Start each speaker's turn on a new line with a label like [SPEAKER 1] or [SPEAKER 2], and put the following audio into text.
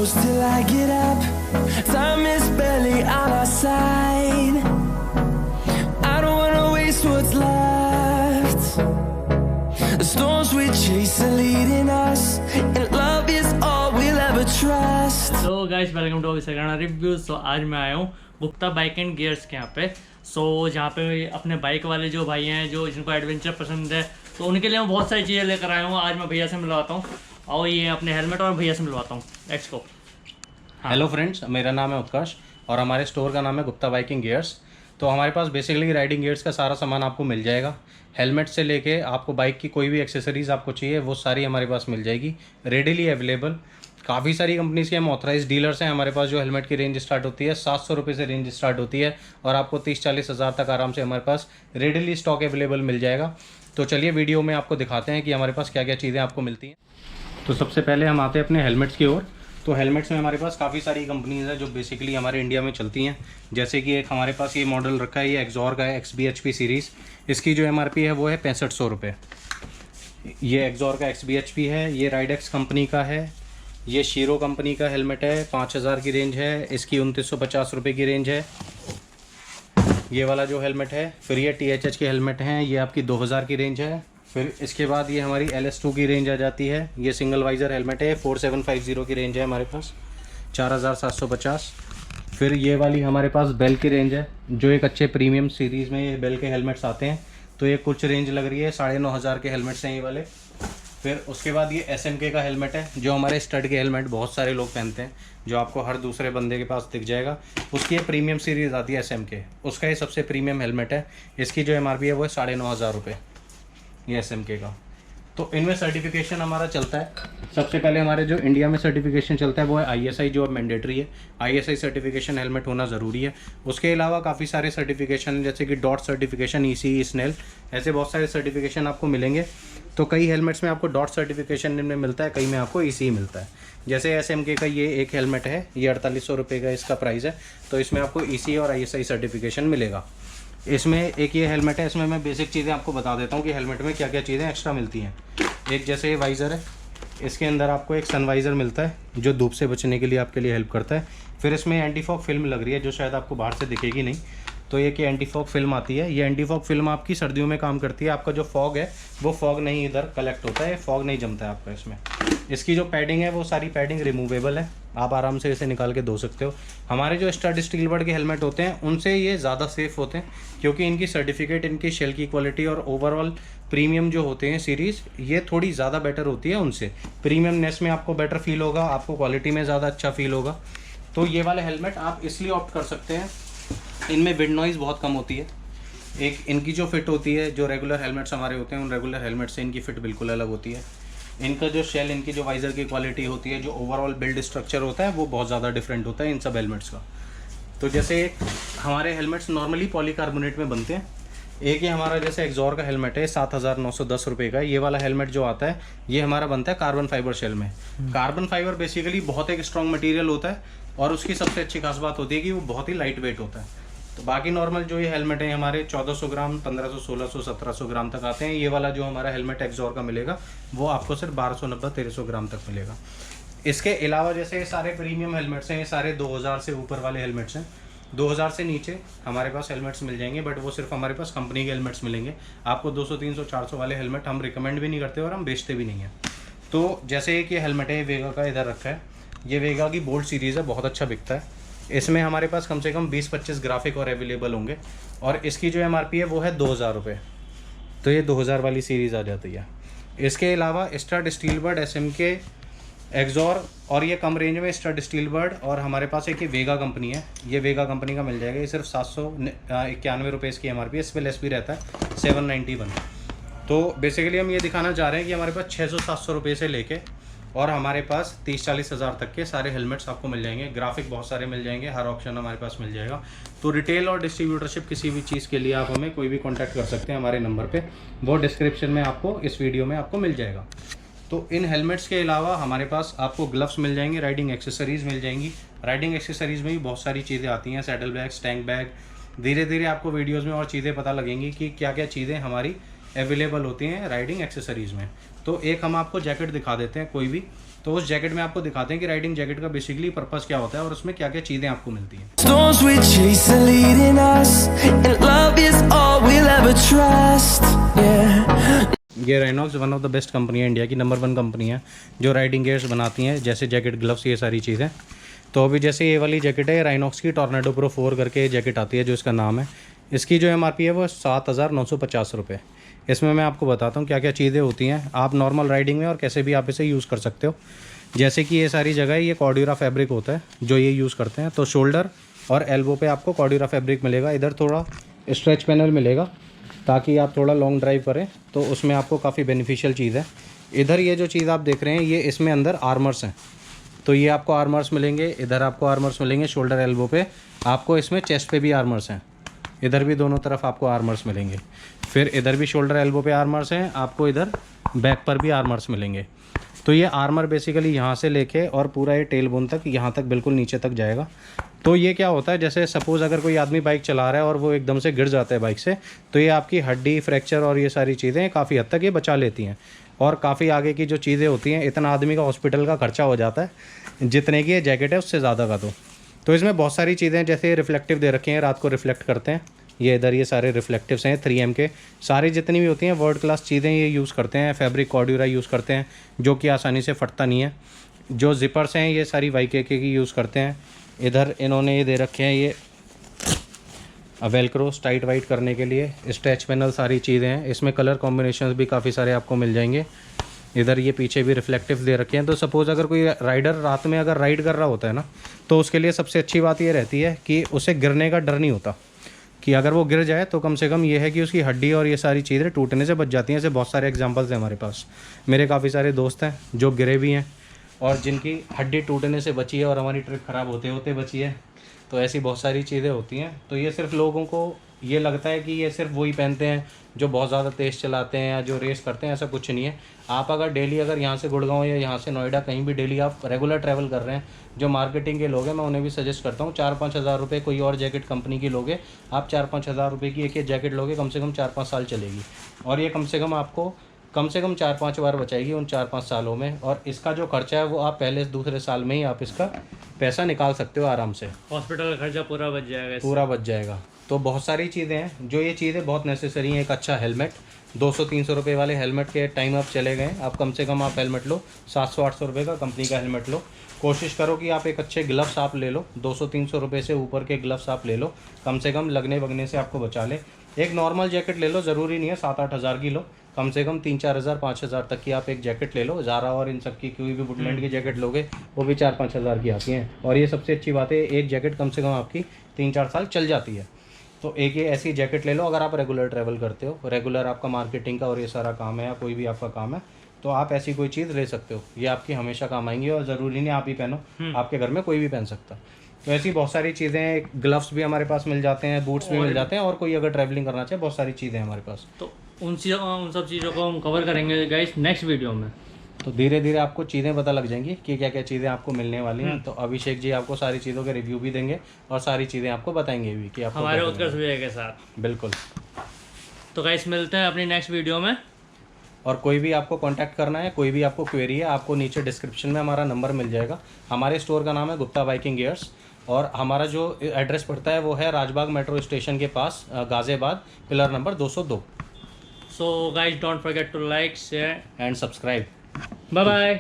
[SPEAKER 1] close till I get up. Time is barely on our side. I don't wanna waste what's left. The storms we chase are leading us, and love is all we'll ever trust.
[SPEAKER 2] So guys, welcome to Visakhana Reviews. So आज मैं आया हूँ Gupta bike and gears के यहाँ पे। जहाँ पे अपने बाइक वाले जो भाई हैं, जो जिनको एडवेंचर पसंद है, तो उनके लिए मैं बहुत सारी चीज़ें लेकर आया हूँ। आज मैं भैया से मिलवाता हूँ और ये अपने हेलमेट और भैया से मिलवाता हूँ। Let's go.
[SPEAKER 3] हेलो फ्रेंड्स, मेरा नाम है उत्कर्ष और हमारे स्टोर का नाम है गुप्ता बाइकिंग गियर्स। तो हमारे पास बेसिकली राइडिंग गियर्स का सारा सामान आपको मिल जाएगा। हेलमेट से लेके आपको बाइक की कोई भी एक्सेसरीज़ आपको चाहिए वो सारी हमारे पास मिल जाएगी, रेडीली अवेलेबल। काफ़ी सारी कंपनीज के हम ऑथराइज डीलर्स हैं। हमारे पास जो हेलमेट की रेंज स्टार्ट होती है 700 रुपये से रेंज स्टार्ट होती है और आपको 30-40 हज़ार तक आराम से हमारे पास रेडीली स्टॉक अवेलेबल मिल जाएगा। तो चलिए वीडियो में आपको दिखाते हैं कि हमारे पास क्या क्या चीज़ें आपको मिलती हैं। तो सबसे पहले हम आते हैं अपने हेलमेट्स की ओर। तो हेलमेट्स में हमारे पास काफ़ी सारी कंपनीज़ हैं जो बेसिकली हमारे इंडिया में चलती हैं। जैसे कि एक हमारे पास ये मॉडल रखा है, ये एक्सॉर का है, XBHP सीरीज़। इसकी जो MRP है वो है 6500 रुपये। ये एक्सॉर का XBHP है, ये राइडेक्स कंपनी का है। ये शीरो कंपनी का हेलमेट है, 5000 की रेंज है। इसकी 2950 रुपये की रेंज है ये वाला जो हेलमेट है। फिर ये THH के हेलमेट हैं, ये आपकी 2000 की रेंज है। फिर इसके बाद ये हमारी LS2 की रेंज आ जाती है। ये सिंगल वाइज़र हेलमेट है, 4750 की रेंज है हमारे पास, 4750। फिर ये वाली हमारे पास बेल की रेंज है, जो एक अच्छे प्रीमियम सीरीज़ में ये बेल के हेलमेट्स आते हैं। तो ये कुछ रेंज लग रही है, 9500 के हेलमेट्स हैं ये वाले। फिर उसके बाद ये SMK का हेलमेट है, जो हमारे स्टड के हेलमेट बहुत सारे लोग पहनते हैं, जो आपको हर दूसरे बंदे के पास दिख जाएगा। उसकी एक प्रीमियम सीरीज़ आती है SMK, उसका ये सबसे प्रीमियम हेलमेट है। इसकी जो MRP है वो है 9500 रुपये, ये SMK का। तो इनमें सर्टिफिकेशन हमारा चलता है। सबसे पहले हमारे जो इंडिया में सर्टिफिकेशन चलता है वो है ISI, जो अब मैंडेटरी है। ISI सर्टिफिकेशन हेलमेट होना ज़रूरी है। उसके अलावा काफ़ी सारे सर्टिफिकेशन, जैसे कि डॉट सर्टिफिकेशन, ECE, स्नेल, ऐसे बहुत सारे सर्टिफिकेशन आपको मिलेंगे। तो कई हेलमेट्स में आपको डॉट सर्टिफिकेशन इनमें मिलता है, कई में आपको ECE मिलता है। जैसे SMK का ये एक हेलमेट है, ये 4800 रुपये का इसका प्राइस है। तो इसमें आपको ECE और ISI सर्टिफिकेशन मिलेगा। इसमें एक ये हेलमेट है, इसमें मैं बेसिक चीज़ें आपको बता देता हूँ कि हेलमेट में क्या क्या चीज़ें एक्स्ट्रा मिलती हैं। एक जैसे ये वाइज़र है, इसके अंदर आपको एक सन वाइज़र मिलता है, जो धूप से बचने के लिए आपके लिए हेल्प करता है। फिर इसमें एंटी फॉग फिल्म लग रही है, जो शायद आपको बाहर से दिखेगी नहीं। तो ये कि एंटी फॉग फिल्म आती है। ये एंटी फॉग फिल्म आपकी सर्दियों में काम करती है। आपका जो फॉग है वो फॉग नहीं इधर कलेक्ट होता है, फॉग नहीं जमता है आपका इसमें। इसकी जो पैडिंग है वो सारी पैडिंग रिमूवेबल है, आप आराम से इसे निकाल के धो सकते हो। हमारे जो स्टड स्टील बर्ड के हेलमेट होते हैं उनसे ये ज़्यादा सेफ़ होते हैं, क्योंकि इनकी सर्टिफिकेट, इनकी शेल की क्वालिटी और ओवरऑल प्रीमियम जो होते हैं सीरीज़, ये थोड़ी ज़्यादा बेटर होती है उनसे। प्रीमियमनेस में आपको बेटर फील होगा, आपको क्वालिटी में ज़्यादा अच्छा फील होगा। तो ये वाले हेलमेट आप इसलिए ऑप्ट कर सकते हैं, इनमें विंड नॉइज़ बहुत कम होती है। एक इनकी जो फिट होती है, जो रेगुलर हेलमेट्स हमारे होते हैं, उन रेगुलर हेलमेट से इनकी फ़िट बिल्कुल अलग होती है। इनका जो शेल, इनकी जो वाइज़र की क्वालिटी होती है, जो ओवरऑल बिल्ड स्ट्रक्चर होता है, वो बहुत ज़्यादा डिफरेंट होता है इन सब हेलमेट्स का। तो जैसे हमारे हेलमेट्स नॉर्मली पॉलीकार्बोनेट में बनते हैं। एक ही हमारा जैसे एक्सॉर का हेलमेट है, 7910 रुपये का। ये वाला हेलमेट जो आता है ये हमारा बनता है कार्बन फाइबर शेल में। कार्बन फाइबर बेसिकली बहुत एक स्ट्रॉन्ग मटेरियल होता है और उसकी सबसे अच्छी खास बात होती है कि वो बहुत ही लाइट वेट होता है। तो बाकी नॉर्मल जो ये हेलमेट है हमारे 1400 ग्राम, 1500, 1600, 1700 ग्राम तक आते हैं। ये वाला जो हमारा हेलमेट एक्सॉर का मिलेगा वो आपको सिर्फ 1290, 1300 ग्राम तक मिलेगा। इसके अलावा जैसे ये सारे प्रीमियम हेलमेट्स हैं, ये सारे 2000 से ऊपर वाले हेलमेट्स हैं। 2000 से नीचे हमारे पास हेलमेट्स मिल जाएंगे, बट वो सिर्फ हमारे पास कंपनी के हेलमेट्स मिलेंगे। आपको 200, 300, 400 वाले हेलमेट हम रिकमेंड भी नहीं करते और हम बेचते भी नहीं हैं। तो जैसे एक ये हेलमेट है, वेगा का इधर रखा है, ये वेगा की बोल्ट सीरीज़ है, बहुत अच्छा बिकता है। इसमें हमारे पास कम से कम 20-25 ग्राफिक और अवेलेबल होंगे और इसकी जो MRP है वो है 2000 रुपये। तो ये 2000 वाली सीरीज़ आ जाती है। इसके अलावा stud steel bird, SMK, XOR और ये कम रेंज में स्टड स्टील बर्ड, और हमारे पास एक ये वेगा कंपनी है, ये वेगा कंपनी का मिल जाएगा। ये सिर्फ 791 रुपये इसकी MRP है। इस पर लेस भी रहता है, 791। तो बेसिकली हम ये दिखाना चाह रहे हैं कि हमारे पास 600-700 रुपये से लेके और हमारे पास 30-40 हज़ार तक के सारे हेलमेट्स आपको मिल जाएंगे। ग्राफिक बहुत सारे मिल जाएंगे, हर ऑप्शन हमारे पास मिल जाएगा। तो रिटेल और डिस्ट्रीब्यूटरशिप किसी भी चीज़ के लिए आप हमें कोई भी कांटेक्ट कर सकते हैं हमारे नंबर पे, वो डिस्क्रिप्शन में आपको इस वीडियो में आपको मिल जाएगा। तो इन हेलमेट्स के अलावा हमारे पास आपको ग्लव्स मिल जाएंगे, राइडिंग एक्सेसरीज़ मिल जाएंगी। राइडिंग एक्सेसरीज़ में भी बहुत सारी चीज़ें आती हैं, सैडल बैग, टैंक बैग। धीरे धीरे आपको वीडियोज़ में और चीज़ें पता लगेंगी कि क्या क्या चीज़ें हमारी अवेलेबल होती हैं राइडिंग एक्सेसरीज़ में। तो एक हम आपको जैकेट दिखा देते हैं कोई भी। तो उस जैकेट में आपको दिखाते हैं कि राइडिंग जैकेट का बेसिकली पर्पस क्या होता है और उसमें क्या क्या चीज़ें आपको मिलती हैं।
[SPEAKER 1] Storms we chase are leading us, and love is all we'll ever trust. Yeah.
[SPEAKER 3] ये Rhinox one of the best company है, इंडिया की नंबर 1 कंपनी है जो राइडिंग गियर्स बनाती हैं, जैसे जैकेट, ग्लव्स, ये सारी चीज़ें। तो अभी जैसे ये वाली जैकेट है, राइनॉक्स की टॉर्नेडो प्रो 4 करके जैकेट आती है जो इसका नाम है। इसकी जो MRP है वो 7,950 रुपये। इसमें मैं आपको बताता हूँ क्या क्या चीज़ें होती हैं आप नॉर्मल राइडिंग में और कैसे भी आप इसे यूज़ कर सकते हो। जैसे कि ये सारी जगह ये कॉर्ड्यूरा फैब्रिक होता है जो ये यूज़ करते हैं। तो शोल्डर और एल्बो पे आपको कॉर्ड्यूरा फैब्रिक मिलेगा। इधर थोड़ा स्ट्रेच पैनल मिलेगा ताकि आप थोड़ा लॉन्ग ड्राइव करें, तो उसमें आपको काफ़ी बेनिफिशियल चीज़ है। इधर ये जो चीज़ आप देख रहे हैं ये इसमें अंदर आर्मर्स हैं, तो ये आपको आर्मर्स मिलेंगे। इधर आपको आर्मर्स मिलेंगे शोल्डर एल्बो पे, आपको इसमें चेस्ट पे भी आर्मर्स हैं। इधर भी दोनों तरफ आपको आर्मर्स मिलेंगे। फिर इधर भी शोल्डर एल्बो पे आर्मर्स हैं, आपको इधर बैक पर भी आर्मर्स मिलेंगे। तो ये आर्मर बेसिकली यहाँ से लेके और पूरा ये टेल बोन तक, यहाँ तक बिल्कुल नीचे तक जाएगा। तो ये क्या होता है, जैसे सपोज़ अगर कोई आदमी बाइक चला रहा है और वो एकदम से गिर जाता है बाइक से, तो ये आपकी हड्डी फ्रैक्चर और ये सारी चीज़ें काफ़ी हद तक ये बचा लेती हैं। और काफ़ी आगे की जो चीज़ें होती हैं, इतना आदमी का हॉस्पिटल का खर्चा हो जाता है जितने की ये जैकेट है उससे ज़्यादा का। तो इसमें बहुत सारी चीज़ें, जैसे रिफ्लेक्टिव दे रखे हैं, रात को रिफ्लेक्ट करते हैं। ये इधर ये सारे रिफ्लेक्टिव्स हैं 3M के, सारी जितनी भी होती हैं वर्ल्ड क्लास चीज़ें ये यूज़ करते हैं। फैब्रिक कॉर्ड्यूरा यूज़ करते हैं जो कि आसानी से फटता नहीं है। जो जिपर्स हैं ये सारी YKK की यूज़ करते हैं। इधर इन्होंने ये दे रखे हैं ये वेलक्रोस टाइट वाइट करने के लिए, स्ट्रेच पैनल, सारी चीज़ें हैं। इसमें कलर कॉम्बिनेशंस भी काफ़ी सारे आपको मिल जाएंगे। इधर ये पीछे भी रिफ्लेक्टिव दे रखे हैं। तो सपोज़ अगर कोई राइडर रात में अगर राइड कर रहा होता है ना, तो उसके लिए सबसे अच्छी बात ये रहती है कि उसे गिरने का डर नहीं होता, कि अगर वो गिर जाए तो कम से कम ये है कि उसकी हड्डी और ये सारी चीज़ें टूटने से बच जाती हैं। ऐसे बहुत सारे एग्जांपल्स हैं हमारे पास। मेरे काफ़ी सारे दोस्त हैं जो गिरे भी हैं और जिनकी हड्डी टूटने से बची है और हमारी ट्रिप ख़राब होते होते बची है। तो ऐसी बहुत सारी चीज़ें होती हैं। तो ये सिर्फ लोगों को ये लगता है कि ये सिर्फ वही पहनते हैं जो बहुत ज़्यादा तेज़ चलाते हैं या जो रेस करते हैं, ऐसा कुछ नहीं है। आप अगर डेली अगर यहाँ से गुड़गांव या यहाँ से नोएडा कहीं भी डेली आप रेगुलर ट्रैवल कर रहे हैं, जो मार्केटिंग के लोग हैं, मैं उन्हें भी सजेस्ट करता हूँ 4-5 हज़ार रुपये कोई और जैकेट कंपनी की लोगे आप, 4-5 हज़ार रुपये की एक जैकेट लोगे, कम से कम 4-5 साल चलेगी। और ये कम से कम आपको कम से कम 4-5 बार बचाएगी उन 4-5 सालों में। और इसका जो खर्चा है वो आप पहले दूसरे साल में ही आप इसका पैसा निकाल सकते हो आराम से।
[SPEAKER 2] हॉस्पिटल का खर्चा पूरा बच जाएगा,
[SPEAKER 3] पूरा बच जाएगा। तो बहुत सारी चीज़ें हैं जो ये चीज़ें बहुत नेसेसरी हैं। एक अच्छा हेलमेट, 200-300 रुपये वाले हेलमेट के टाइम आप चले गए, आप कम से कम आप हेलमेट लो 700-800 रुपये का कंपनी का हेलमेट लो। कोशिश करो कि आप एक अच्छे ग्लव्स आप ले लो, 200-300 रुपये से ऊपर के ग्लव्स आप ले लो, कम से कम लगने वगने से आपको बचा ले। एक नॉर्मल जैकेट ले लो, ज़रूरी नहीं है 7-8 हज़ार की लो, कम से कम 3-4 हज़ार 5 हज़ार तक की आप एक जैकेट ले लो। ज़ारा और इन सब की कोई भी वुडलैंड की जैकेट लोगे वो भी 4-5 हज़ार की आती हैं। और ये सबसे अच्छी बात है, एक जैकेट कम से कम आपकी 3-4 साल चल जाती है। तो एक ये ऐसी जैकेट ले लो अगर आप रेगुलर ट्रैवल करते हो, रेगुलर आपका मार्केटिंग का और ये सारा काम है या कोई भी आपका काम है, तो आप ऐसी कोई चीज़ ले सकते हो। ये आपकी हमेशा काम आएंगी और ज़रूरी नहीं आप ही पहनो, आपके घर में कोई भी पहन सकता। तो ऐसी बहुत सारी चीज़ें हैं। ग्लव्स भी हमारे पास मिल जाते हैं, बूट्स भी मिल जाते हैं, और कोई अगर ट्रैवलिंग करना चाहे बहुत सारी चीज़ें हैं हमारे पास।
[SPEAKER 2] तो उन सब चीज़ों को हम कवर करेंगे गाइस नेक्स्ट वीडियो में।
[SPEAKER 3] तो धीरे धीरे आपको चीज़ें पता लग जाएंगी कि क्या क्या चीज़ें आपको मिलने वाली हैं। तो अभिषेक जी आपको सारी चीज़ों के रिव्यू भी देंगे और सारी चीज़ें आपको बताएंगे भी कि आपको
[SPEAKER 2] हमारे उत्कर्ष भैया के साथ।
[SPEAKER 3] बिल्कुल।
[SPEAKER 2] तो गाइस मिलते हैं अपनी नेक्स्ट वीडियो में।
[SPEAKER 3] और कोई भी आपको कांटेक्ट करना है, कोई भी आपको क्वेरी है, आपको नीचे डिस्क्रिप्शन में हमारा नंबर मिल जाएगा। हमारे स्टोर का नाम है गुप्ता बाइकिंग गियर्स और हमारा जो एड्रेस पड़ता है वो है राजबाग मेट्रो स्टेशन के पास, Ghaziabad, pillar number 202।
[SPEAKER 2] So guys don't forget to like, share
[SPEAKER 3] and subscribe.
[SPEAKER 2] Bye bye.